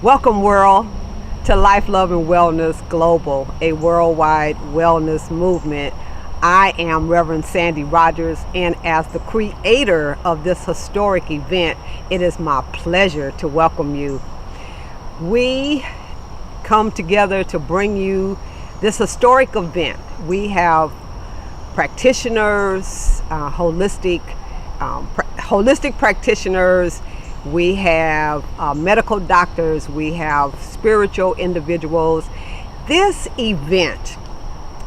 Welcome, world, to Life, Love, and Wellness Global, a worldwide wellness movement. I am Reverend Sandy Rogers, and as the creator of this historic event, it is my pleasure to welcome you. We come together to bring you this historic event. We have practitioners, holistic practitioners. We have medical doctors. We have spiritual individuals. This event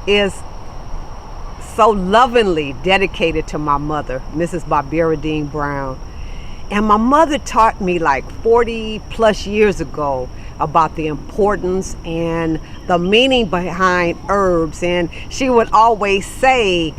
is so lovingly dedicated to my mother, Mrs. Barbara Dean Brown. And my mother taught me like 40 plus years ago about the importance and the meaning behind herbs. And she would always say,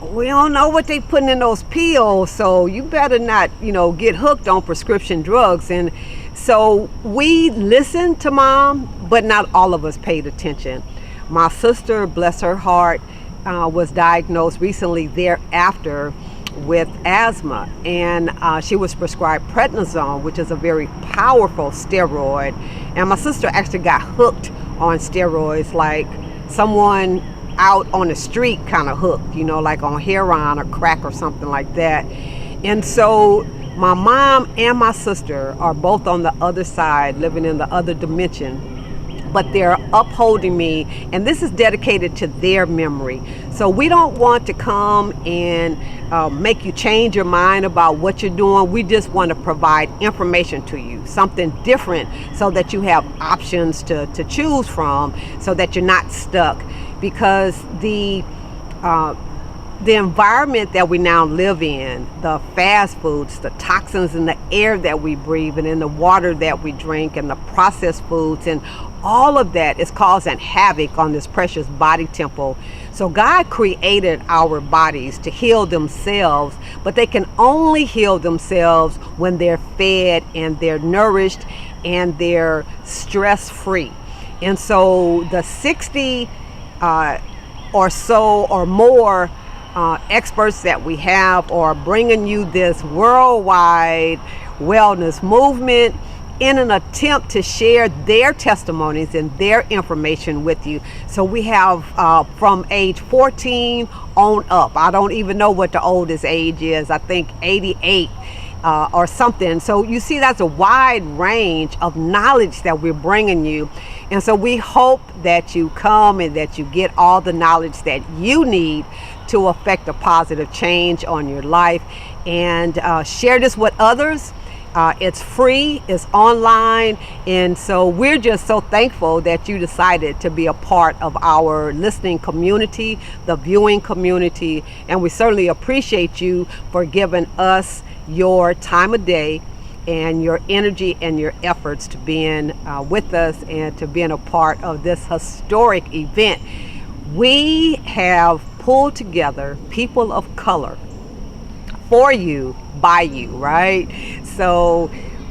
we don't know what they putting in those pills, so you better not, get hooked on prescription drugs. And so we listened to Mom, but not all of us paid attention. My sister, bless her heart, was diagnosed recently thereafter with asthma, and she was prescribed prednisone, which is a very powerful steroid. And my sister actually got hooked on steroids, like someone out on the street kind of hooked, like on heroin or crack or something like that. And so my mom and my sister are both on the other side, living in the other dimension, but they're upholding me, and this is dedicated to their memory. So we don't want to come and make you change your mind about what you're doing. We just want to provide information to you, something different, so that you have options to choose from, so that you're not stuck. Because the environment that we now live in, the fast foods, the toxins in the air that we breathe and in the water that we drink, and the processed foods, and all of that is causing havoc on this precious body temple. So God created our bodies to heal themselves, but they can only heal themselves when they're fed and they're nourished and they're stress-free. And so the 60 or so or more experts that we have are bringing you this worldwide wellness movement in an attempt to share their testimonies and their information with you. So we have from age 14 on up. I don't even know what the oldest age is. I think 88 or something. So you see, that's a wide range of knowledge that we're bringing you. And so we hope that you come and that you get all the knowledge that you need to affect a positive change on your life, and share this with others. It's free, it's online, and so we're just so thankful that you decided to be a part of our listening community, the viewing community, and we certainly appreciate you for giving us your time of day and your energy and your efforts to being with us and to being a part of this historic event. We have pulled together people of color for you, by you, right? So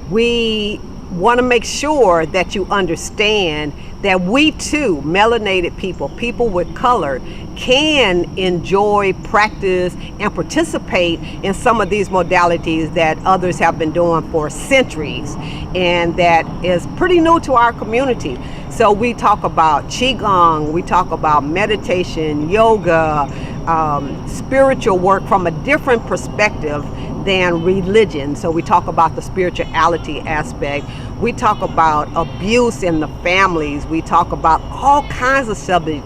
we want to make sure that you understand that we too, melanated people with color, can enjoy, practice, and participate in some of these modalities that others have been doing for centuries, and that is pretty new to our community. So we talk about Qigong, we talk about meditation, yoga, spiritual work from a different perspective than religion. So we talk about the spirituality aspect. We talk about abuse in the families. We talk about all kinds of subjects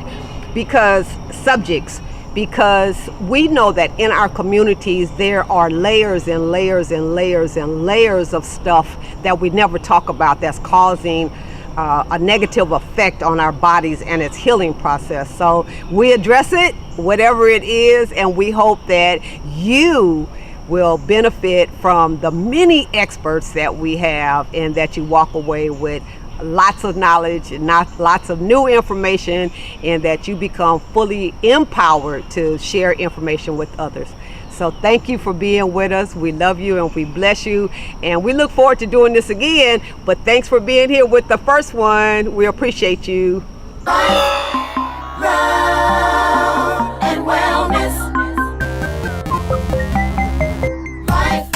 because we know that in our communities there are layers and layers and layers and layers of stuff that we never talk about that's causing a negative effect on our bodies and its healing process. So we address it, whatever it is, and we hope that you will benefit from the many experts that we have, and that you walk away with lots of knowledge and lots of new information, and that you become fully empowered to share information with others. So thank you for being with us. We love you and we bless you, and we look forward to doing this again. But thanks for being here with the first one. We appreciate you. Life, love, and wellness. Life,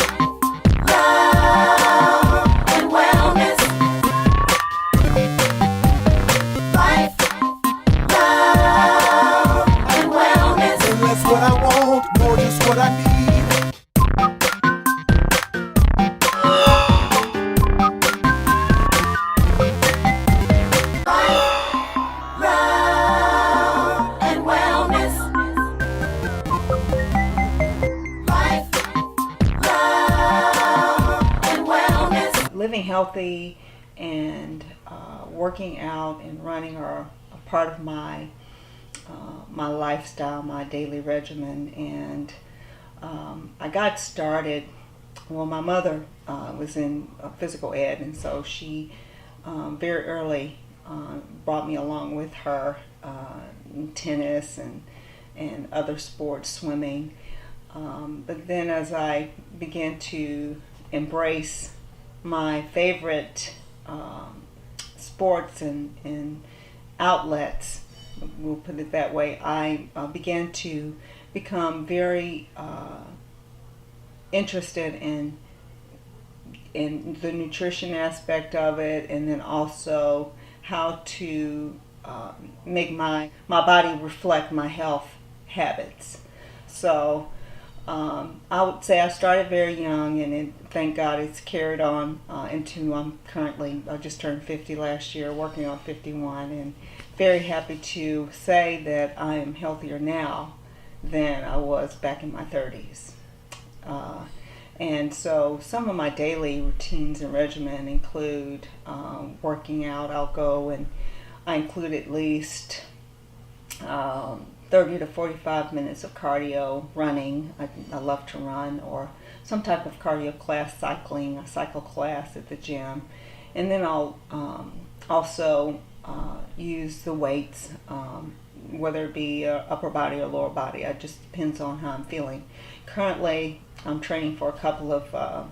love, and wellness. living healthy and working out and running are a part of my my lifestyle, my daily regimen. And I got started. Well, my mother was in physical ed, and so she very early brought me along with her in tennis and other sports, swimming. But then as I began to embrace my favorite sports and outlets, we'll put it that way, I began to become very interested in the nutrition aspect of it, and then also how to make my body reflect my health habits. So I would say I started very young, and thank God it's carried on into I just turned 50 last year, working on 51, and very happy to say that I am healthier now than I was back in my 30s. And so some of my daily routines and regimen include working out. I'll go and I include at least 30 to 45 minutes of cardio, running. I love to run, or some type of cardio class, cycling, a cycle class at the gym. And then I'll also use the weights, whether it be upper body or lower body. It just depends on how I'm feeling. Currently, I'm training for a couple of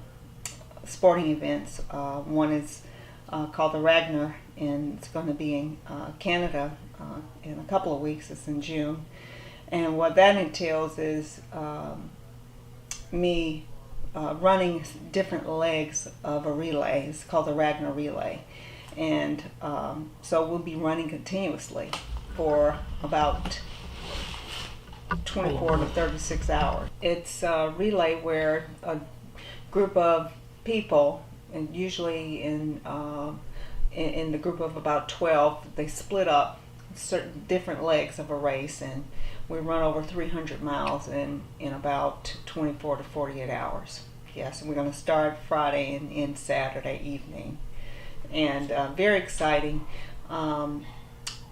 sporting events. One is called the Ragnar, and it's going to be in Canada in a couple of weeks. It's in June. And what that entails is me running different legs of a relay. It's called the Ragnar relay. And so we'll be running continuously for about 24 to 36 hours. It's a relay where a group of people, and usually in the group of about 12, they split up certain different legs of a race, and we run over 300 miles in about 24 to 48 hours. Yes, and we're going to start Friday and end Saturday evening. And very exciting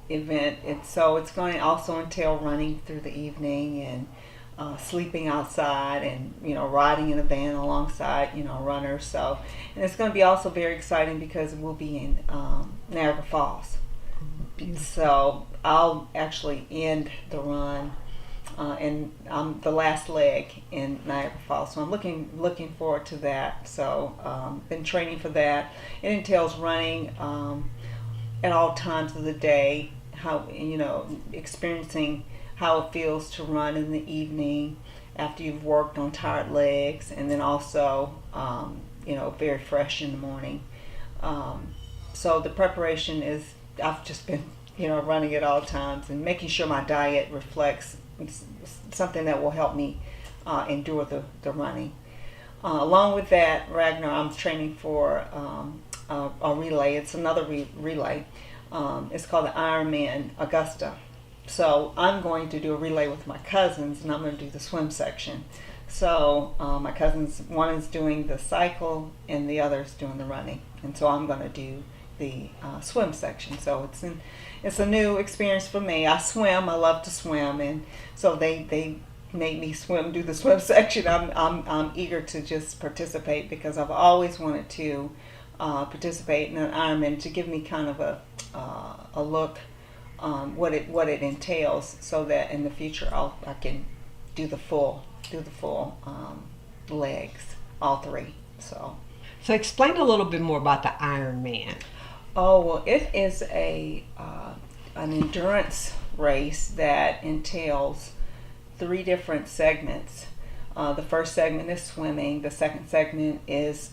event. It's going to also entail running through the evening and sleeping outside, and riding in a van alongside runners. So, and it's going to be also very exciting because we'll be in Niagara Falls. So I'll actually end the run and the last leg in Niagara Falls. So I'm looking forward to that. So been training for that. It entails running at all times of the day. How experiencing how it feels to run in the evening after you've worked on tired legs, and then also very fresh in the morning. So the preparation is, I've just been running at all times and making sure my diet reflects something that will help me endure the running. Along with that, Ragnar, I'm training for a relay. It's another relay. It's called the Ironman Augusta. So I'm going to do a relay with my cousins, and I'm going to do the swim section. So my cousins, one is doing the cycle and the other is doing the running. And so I'm going to do the swim section. So it's a new experience for me. I swim. I love to swim, and so they made me do the swim section. I'm eager to just participate because I've always wanted to participate in an Ironman, to give me kind of a look what it entails, so that in the future I can do the full legs, all three. So explain a little bit more about the Ironman. Oh, well, it is an endurance race that entails 3 different segments. The first segment is swimming, the second segment is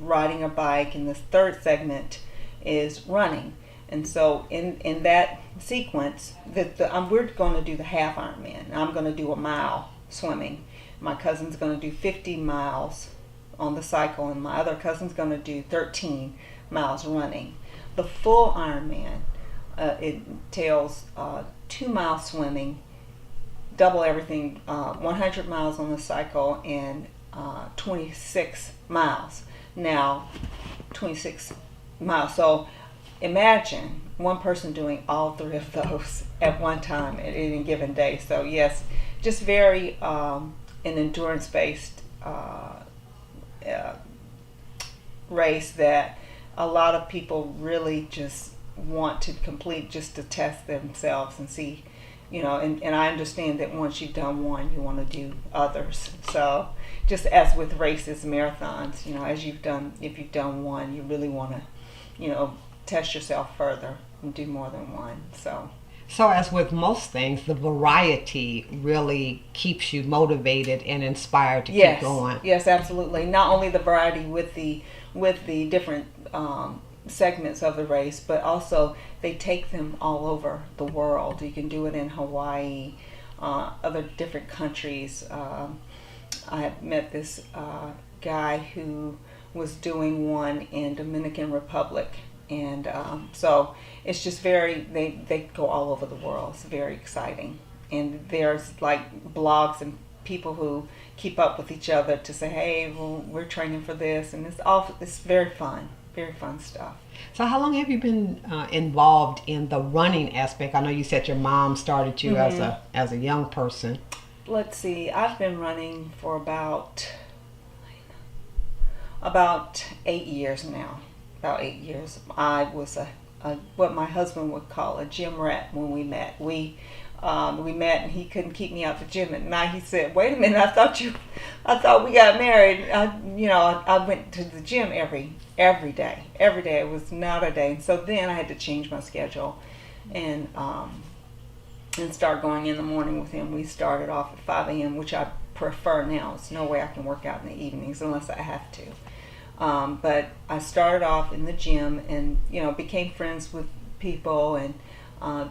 riding a bike, and the third segment is running. And so in that sequence, we're going to do the half Ironman. I'm going to do a mile swimming. My cousin's going to do 50 miles on the cycle, and my other cousin's going to do 13 miles running. The full Ironman, it entails 2 miles swimming, double everything, 100 miles on the cycle, and 26 miles. Now, 26 miles. So imagine one person doing all three of those at one time at any given day. So yes, just very an endurance-based race that a lot of people really just want to complete just to test themselves and see, and I understand that once you've done one, you want to do others. So just as with races, marathons, if you've done one, you really want to, test yourself further and do more than one. So as with most things, the variety really keeps you motivated and inspired to keep going. Yes, absolutely. Not only the variety with the different segments of the race, but also they take them all over the world. You can do it in Hawaii, other different countries. I have met this guy who was doing one in Dominican Republic, and so it's just they go all over the world. It's very exciting, and there's like blogs and people who keep up with each other to say, hey, well, we're training for this, and it's very fun stuff. So how long have you been involved in the running aspect? I know you said your mom started you as a young person. Let's see, I've been running for about 8 years now. About 8 years. I was a what my husband would call a gym rat when we met. We met and he couldn't keep me out the gym at night. He said, "Wait a minute, I thought we got married." I went to the gym every day. Every day, it was not a day. And so then I had to change my schedule and start going in the morning with him. We started off at 5 a.m., which I prefer now. There's no way I can work out in the evenings unless I have to. But I started off in the gym and, became friends with people. And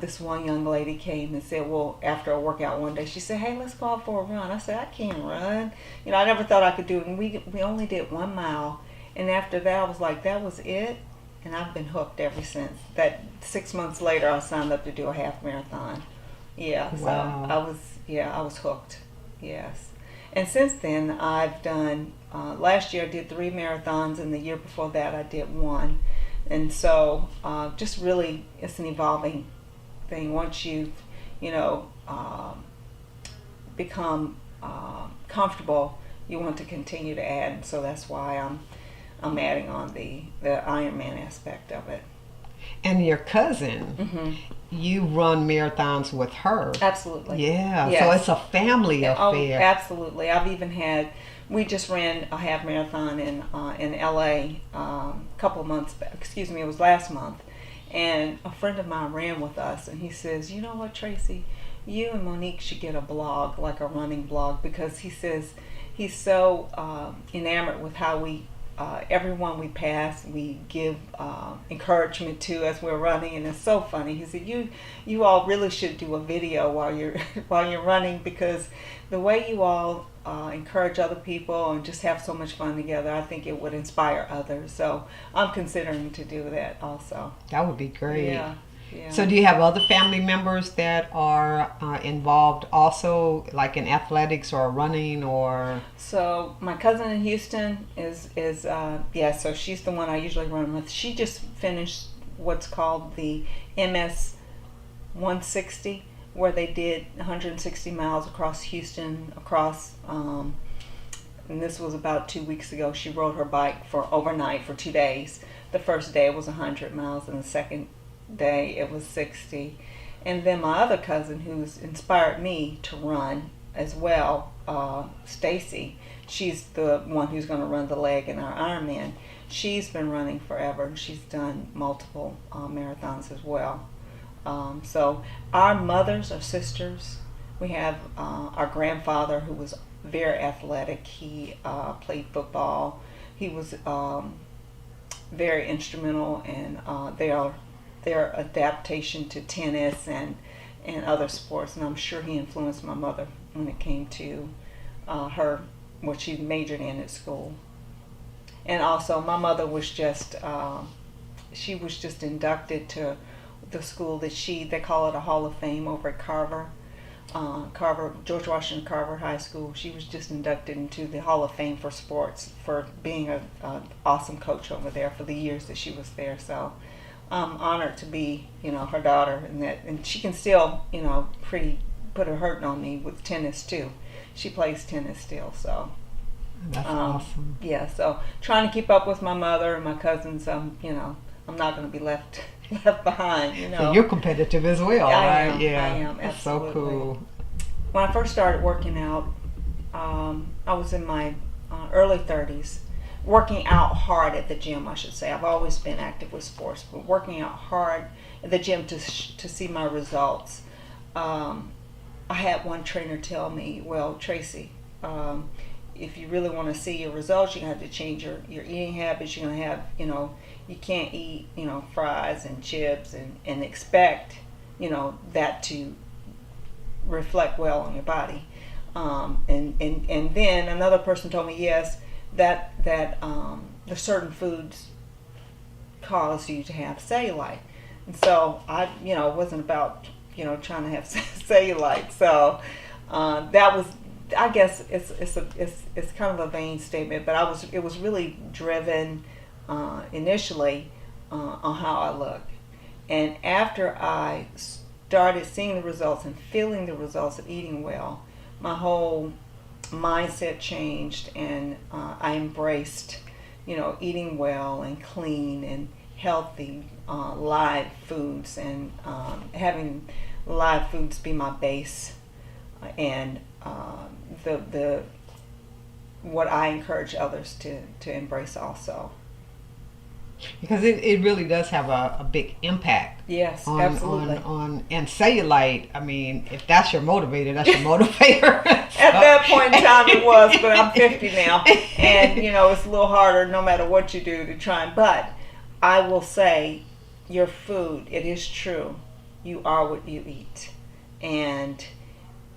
this one young lady came and said, well, after a workout one day, she said, hey, let's go out for a run. I said, I can't run. I never thought I could do it. And we only did 1 mile. And after that, I was like, that was it. And I've been hooked ever since. That 6 months later, I signed up to do a half marathon. Yeah, wow. So I was hooked. Yes. And since then, I've done, last year I did 3 marathons, and the year before that I did 1. And so just really, it's an evolving thing. Once you, become comfortable, you want to continue to add. And so that's why I'm adding on the Ironman aspect of it. And your cousin, you run marathons with her. Absolutely. Yeah. Yes. So it's a family affair. Oh, absolutely. We just ran a half marathon in LA a couple of months back. Excuse me, it was last month. And a friend of mine ran with us, and he says, you know what, Tracey, you and Monique should get a blog, like a running blog, because he says he's so enamored with how we everyone we pass, we give encouragement to as we're running, and it's so funny. He said, "You all really should do a video while you're running, because the way you all encourage other people and just have so much fun together, I think it would inspire others." So I'm considering to do that also. That would be great. Yeah. Yeah. So do you have other family members that are involved also, like in athletics or running or? So my cousin in Houston is so she's the one I usually run with. She just finished what's called the MS 160, where they did 160 miles across Houston, and this was about 2 weeks ago. She rode her bike for overnight for 2 days. The first day it was 100 miles, and the second day it was 60. And then my other cousin, who's inspired me to run as well, Stacy, she's the one who's going to run the leg in our Ironman. She's been running forever, and she's done multiple marathons as well. So our mothers are sisters. We have our grandfather, who was very athletic. He played football. He was very instrumental in their adaptation to tennis and other sports, and I'm sure he influenced my mother when it came to what she majored in at school. And also my mother was just she was just inducted to the school that they call it a Hall of Fame over at Carver. George Washington Carver High School. She was just inducted into the Hall of Fame for sports for being an awesome coach over there for the years that she was there. So I'm honored to be, her daughter, and she can still, put her hurting on me with tennis too. She plays tennis still, so. That's awesome. Yeah, so trying to keep up with my mother and my cousins. I'm not going to be left behind. So you're competitive as well, right? I am. That's absolutely. so cool. When I first started working out, I was in my early 30s, working out hard at the gym, I should say. I've always been active with sports, but working out hard at the gym to see my results. I had one trainer tell me, well, Tracey, if you really want to see your results, you're going to have to change your eating habits. You're going to have, you can't eat, fries and chips and expect, that to reflect well on your body. And then another person told me, yes, that the certain foods cause you to have cellulite. And so I, wasn't about, trying to have cellulite. So that was, I guess it's kind of a vain statement, but it was really driven initially on how I look. And after I started seeing the results and feeling the results of eating well, my whole mindset changed, and I embraced, eating well and clean and healthy live foods, and having live foods be my base, and the what I encourage others to embrace also. Because it really does have a big impact. Yes, on, absolutely. And cellulite, I mean, if that's your motivator, that's your motivator. At that point in time it was, but I'm 50 now, and it's a little harder no matter what you do to try. But I will say, your food, it is true, you are what you eat, and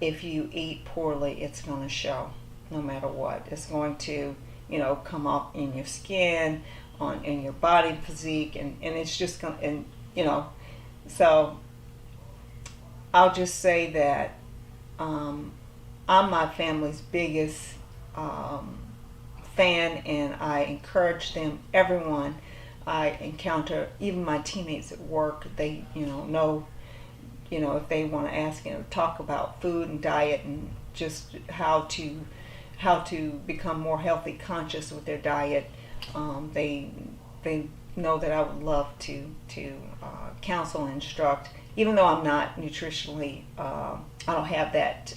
if you eat poorly, it's going to show no matter what. It's going to, come up in your skin, in your body physique, and it's just going to, and so I'll just say that I'm my family's biggest fan, and I encourage them, everyone I encounter, even my teammates at work, they know if they want to ask, talk about food and diet and just how to become more healthy conscious with their diet. They know that I would love to counsel and instruct, even though I'm not nutritionally, I don't have that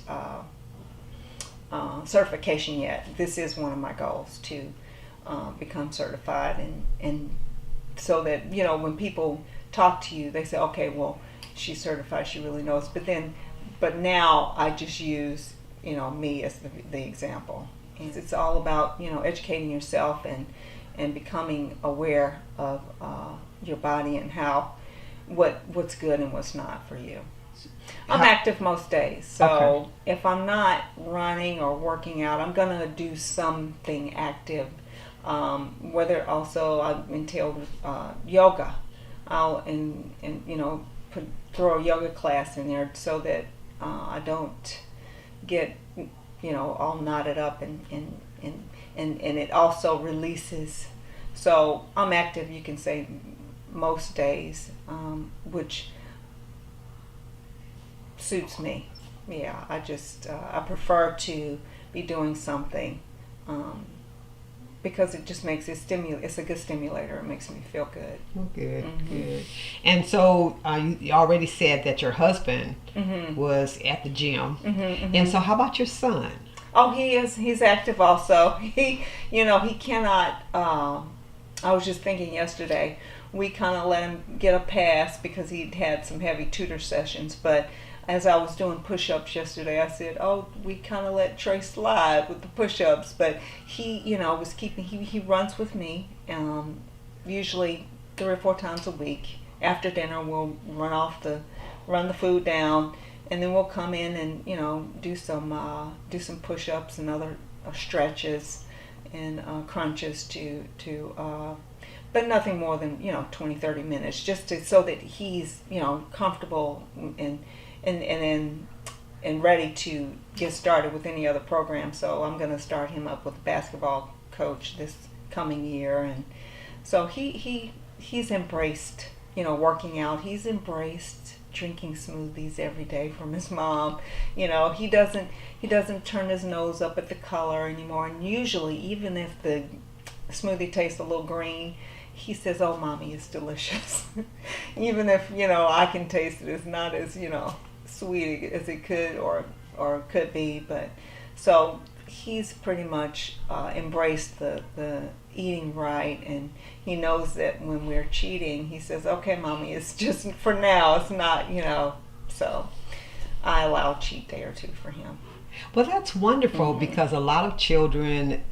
certification yet. This is one of my goals, to become certified, and so that when people talk to you, they say, okay, well, she's certified, she really knows. But now I just use me as the example. And it's all about educating yourself and becoming aware of your body and what's good and what's not for you. I'm active most days, so Okay. if I'm not running or working out, I'm gonna do something active. Whether also I entail yoga, I'll throw a yoga class in there so that I don't get all knotted up, and it also releases. So I'm active, you can say, most days, which suits me. Yeah, I prefer to be doing something because it just makes it it's a good stimulator. It makes me feel good. Oh, good, Mhm. good. And so you already said that your husband Mhm. was at the gym. Mhm. And so how about your son? Oh, he is. He's active also. He cannot. I was just thinking yesterday, we kind of let him get a pass because he'd had some heavy tutor sessions. But as I was doing push-ups yesterday, I said, "Oh, we kind of let Trey slide with the push-ups." But he, was keeping. He runs with me, usually 3 or 4 times a week. After dinner, we'll run the food down, and then we'll come in and do some push-ups and other stretches and crunches but nothing more than 20-30 minutes, just so that he's comfortable, and then and ready to get started with any other program. So I'm going to start him up with a basketball coach this coming year, and so he's embraced, working out. He's embraced drinking smoothies every day from his mom. He doesn't turn his nose up at the color anymore. And usually, even if the smoothie tastes a little green, he says, "Oh, mommy, it's delicious." Even if I can taste it, it's not as sweet as it could or could be. But so he's pretty much embraced the eating right, and he knows that when we're cheating, he says, "Okay, mommy, it's just for now. It's not, So I allow a cheat day or two for him. Well, that's wonderful because a lot of children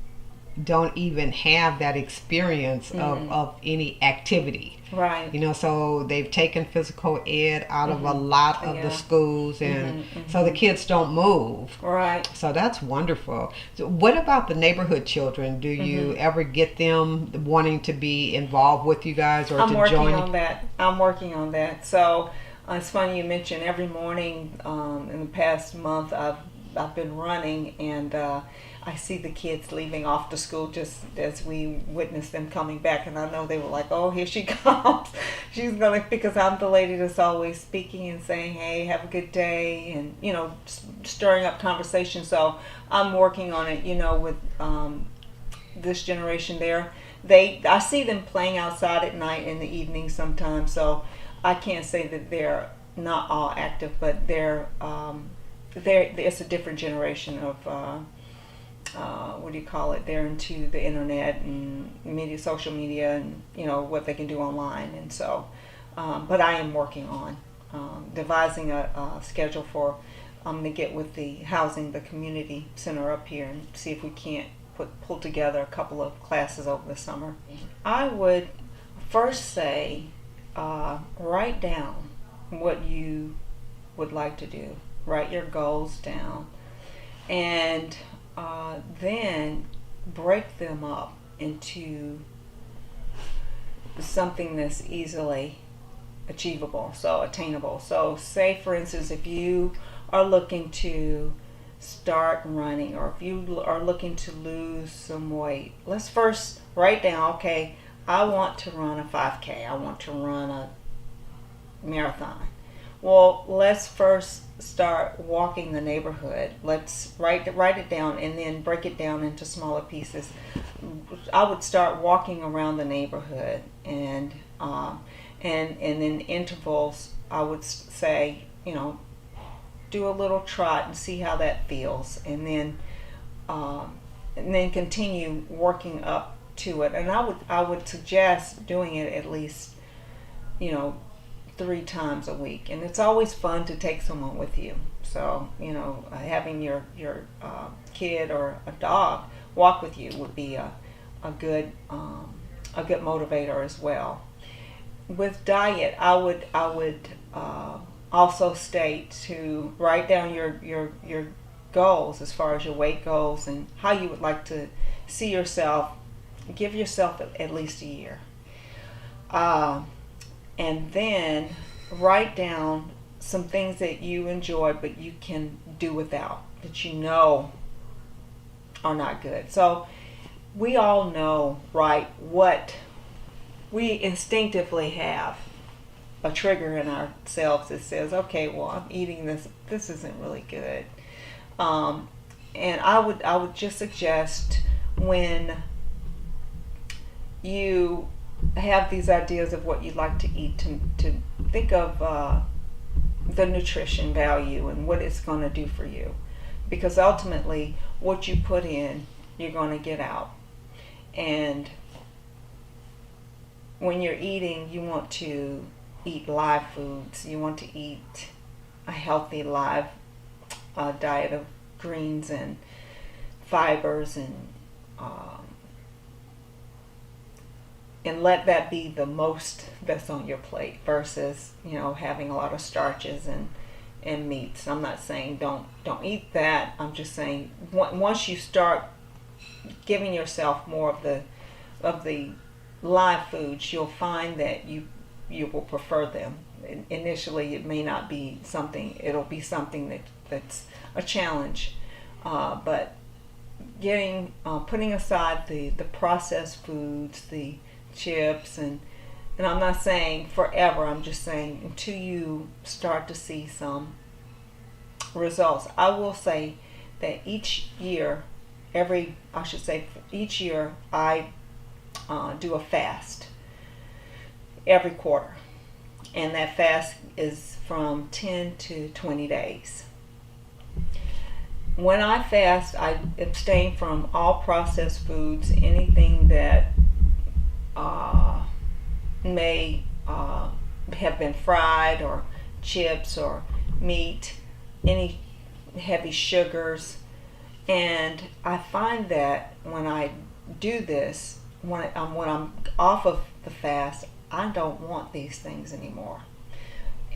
don't even have that experience of any activity. Right. So they've taken physical ed out of a lot of the schools, and so the kids don't move. Right. So that's wonderful. So what about the neighborhood children? Do you ever get them wanting to be involved with you guys or to join? I'm working on that. So it's funny you mentioned every morning in the past month I've been running, and I see the kids leaving off to school just as we witness them coming back, and I know they were like, "Oh, here she comes." She's gonna, because I'm the lady that's always speaking and saying, "Hey, have a good day," and stirring up conversation. So I'm working on it, with this generation there. I see them playing outside at night in the evening sometimes, so I can't say that they're not all active, but it's a different generation of what do you call it? They're into the internet and social media, and what they can do online. And so, but I am working on devising a schedule for. I'm going to get with the community center up here, and see if we can't pull together a couple of classes over the summer. I would first say, write down what you would like to do. Write your goals down, and then break them up into something that's easily achievable, so attainable. So say, for instance, if you are looking to start running, or if you are looking to lose some weight, let's first write down, okay, I want to run a 5K, I want to run a marathon. Well, let's first start walking the neighborhood. Let's write it down, and then break it down into smaller pieces. I would start walking around the neighborhood, and in intervals, I would say, do a little trot and see how that feels, and then continue working up to it. And I would suggest doing it at least, 3 times a week. And it's always fun to take someone with you. So, having your kid or a dog walk with you would be a good motivator as well. With diet, I would also state to write down your goals as far as your weight goals and how you would like to see yourself. Give yourself at least a year. And then write down some things that you enjoy but you can do without, that are not good. So we all know, right, what we instinctively have a trigger in ourselves that says, okay, well, I'm eating this isn't really good. And I would just suggest, when you have these ideas of what you'd like to eat, to think of the nutrition value and what it's going to do for you, because ultimately what you put in, you're going to get out. And when you're eating, you want to eat live foods. You want to eat a healthy live diet of greens and fibers, and let that be the most that's on your plate, versus having a lot of starches and meats. I'm not saying don't eat that. I'm just saying once you start giving yourself more of the live foods, you'll find that you will prefer them. Initially, it may not be something. It'll be something that that's a challenge. But putting aside the processed foods, the chips, and I'm not saying forever, I'm just saying until you start to see some results. I will say that each year I do a fast every quarter, and that fast is from 10 to 20 days. When I fast, I abstain from all processed foods, anything that may have been fried, or chips, or meat, any heavy sugars. And I find that when I do this, when I'm off of the fast, I don't want these things anymore.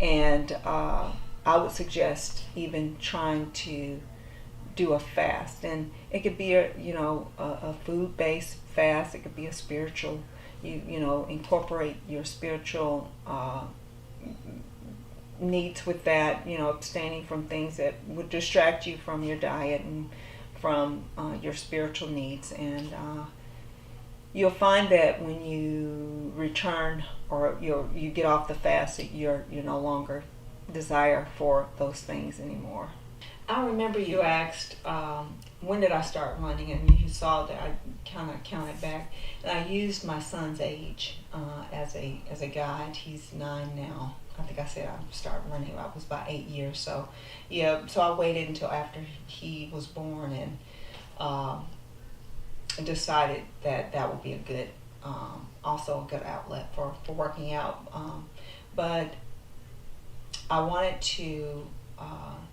And I would suggest even trying to do a fast, and it could be a food-based fast. It could be a spiritual. You incorporate your spiritual needs with that. Abstaining from things that would distract you from your diet and from your spiritual needs, and you'll find that when you return or you get off the fast, that you're no longer desire for those things anymore. I remember you asked, when did I start running, and you saw that I kind of counted back, and I used my son's age as a guide. He's 9 now. I think I said I started running when I was about 8 years. So yeah, so I waited until after he was born, and decided that would be a good, also a good outlet for working out. But I wanted to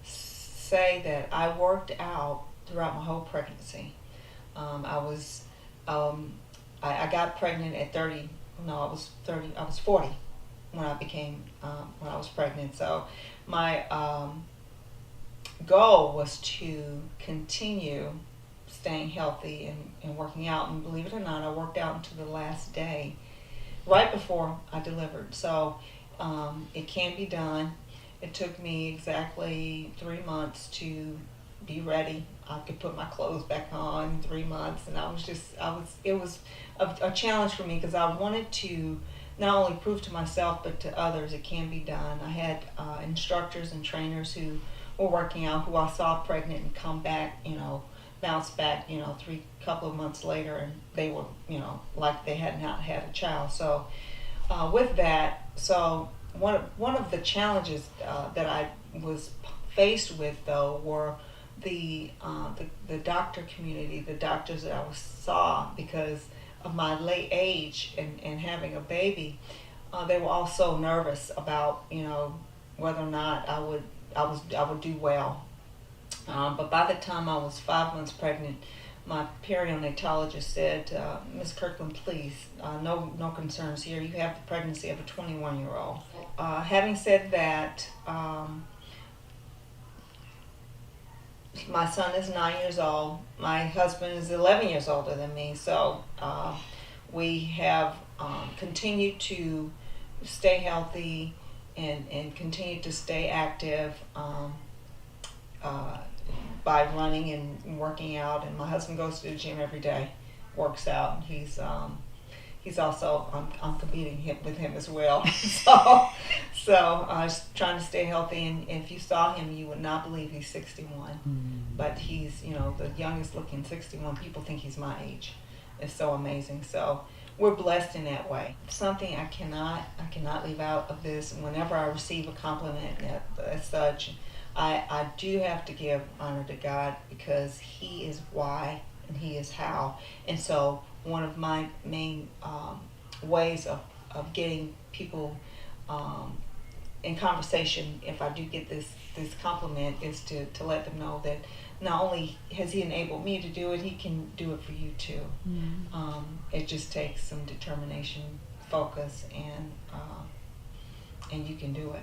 say that I worked out throughout my whole pregnancy. I got pregnant at 30. No, I was 30. I was 40 when I was pregnant. So my goal was to continue staying healthy and working out. And believe it or not, I worked out until the last day, right before I delivered. So it can be done. It took me exactly 3 months to be ready. I could put my clothes back on in 3 months, and it was a challenge for me, because I wanted to not only prove to myself but to others it can be done. I had instructors and trainers who were working out, who I saw pregnant and come back, bounce back, couple of months later, and they were, like they had not had a child. So with that, so one of the challenges that I was faced with, though, were the doctor community, the doctors that I saw, because of my late age and having a baby. They were also nervous about whether or not I would do well. But by the time I was 5 months pregnant, my perionatologist said, "Ms. Kirkland, please, no concerns here. You have the pregnancy of a 21-year-old." Having said that, my son is 9 years old. My husband is 11 years older than me. So we have continued to stay healthy and continue to stay active by running and working out. And my husband goes to the gym every day, works out. He's also, I'm competing with him as well. so I was trying to stay healthy. And if you saw him, you would not believe he's 61. Mm-hmm. But he's, the youngest looking 61. People think he's my age. It's so amazing. So we're blessed in that way. Something I cannot leave out of this. Whenever I receive a compliment as such, I do have to give honor to God, because He is why and He is how. And so one of my main ways of getting people in conversation, if I do get this compliment, is to let them know that not only has He enabled me to do it, He can do it for you too. Mm-hmm. It just takes some determination, focus, and you can do it.